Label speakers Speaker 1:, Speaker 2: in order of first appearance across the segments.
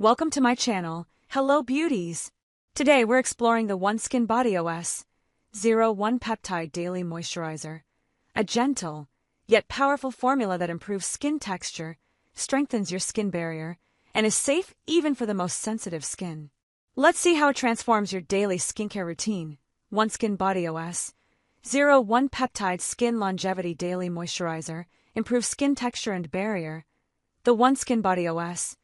Speaker 1: Welcome to my channel. Hello beauties! Today we're exploring the OneSkin Body OS 01 Peptide Daily Moisturizer, a gentle yet powerful formula that improves skin texture, strengthens your skin barrier, and is safe even for the most sensitive skin. Let's see how it transforms your daily skincare routine. OneSkin Body OS 01 Peptide Skin Longevity Daily Moisturizer improves skin texture and barrier. The OneSkin Body OS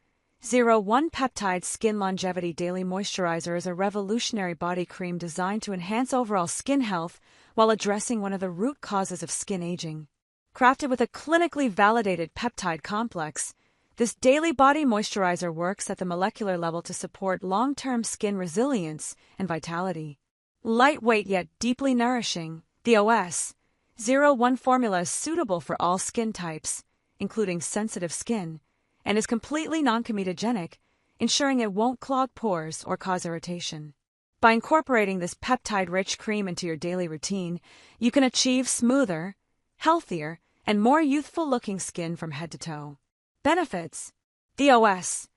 Speaker 1: 01 Peptide Skin Longevity Daily Moisturizer is a revolutionary body cream designed to enhance overall skin health while addressing one of the root causes of skin aging. Crafted with a clinically validated peptide complex, this daily body moisturizer works at the molecular level to support long-term skin resilience and vitality. Lightweight yet deeply nourishing, the OS 01 formula is suitable for all skin types, including sensitive skin, and is completely non-comedogenic, ensuring it won't clog pores or cause irritation. By incorporating this peptide-rich cream into your daily routine, you can achieve smoother, healthier, and more youthful-looking skin from head to toe. Benefits: the OS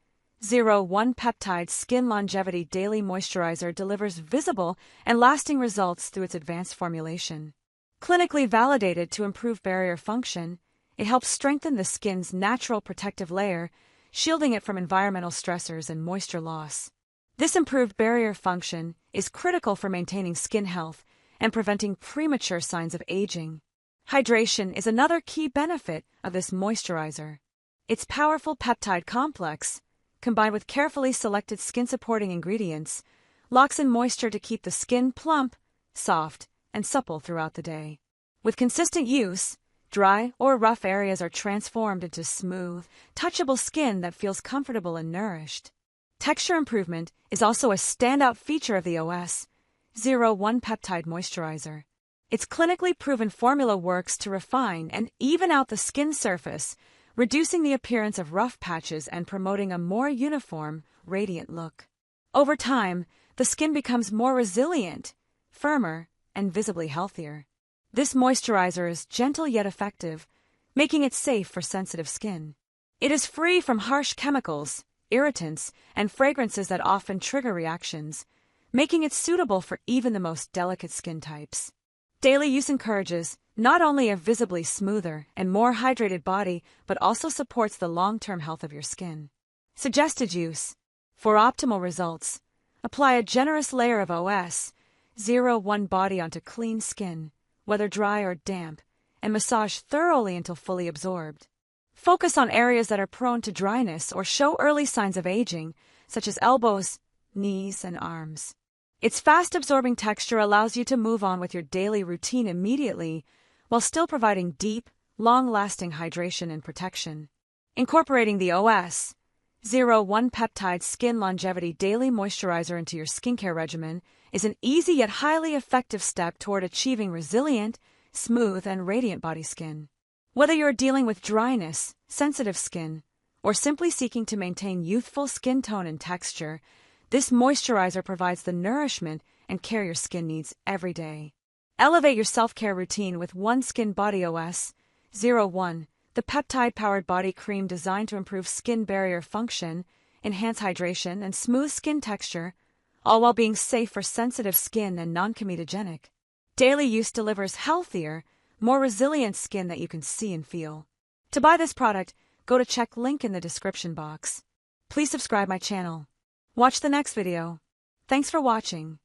Speaker 1: 01 Peptide Skin Longevity Daily Moisturizer delivers visible and lasting results through its advanced formulation. Clinically validated to improve barrier function, it helps strengthen the skin's natural protective layer, shielding it from environmental stressors and moisture loss. This improved barrier function is critical for maintaining skin health and preventing premature signs of aging. Hydration is another key benefit of this moisturizer. Its powerful peptide complex, combined with carefully selected skin-supporting ingredients, locks in moisture to keep the skin plump, soft, and supple throughout the day. With consistent use, dry or rough areas are transformed into smooth, touchable skin that feels comfortable and nourished. Texture improvement is also a standout feature of the OS 01 Peptide Moisturizer. Its clinically proven formula works to refine and even out the skin surface, reducing the appearance of rough patches and promoting a more uniform, radiant look. Over time, the skin becomes more resilient, firmer, and visibly healthier. This moisturizer is gentle yet effective, making it safe for sensitive skin. It is free from harsh chemicals, irritants, and fragrances that often trigger reactions, making it suitable for even the most delicate skin types. Daily use encourages not only a visibly smoother and more hydrated body, but also supports the long-term health of your skin. Suggested use: for optimal results, apply a generous layer of OS 01 body onto clean skin, whether dry or damp, and massage thoroughly until fully absorbed. Focus on areas that are prone to dryness or show early signs of aging, such as elbows, knees, and arms. Its fast-absorbing texture allows you to move on with your daily routine immediately, while still providing deep, long-lasting hydration and protection. Incorporating the OS 01 Peptide Skin Longevity Daily Moisturizer into your skincare regimen is an easy yet highly effective step toward achieving resilient, smooth, and radiant body skin. Whether you're dealing with dryness, sensitive skin, or simply seeking to maintain youthful skin tone and texture, this moisturizer provides the nourishment and care your skin needs every day. Elevate your self-care routine with OneSkin Body OS 01, the peptide-powered body cream designed to improve skin barrier function, enhance hydration, and smooth skin texture, all while being safe for sensitive skin and non-comedogenic. Daily use delivers healthier, more resilient skin that you can see and feel. To buy this product, go to check link in the description box. Please subscribe my channel. Watch the next video. Thanks for watching.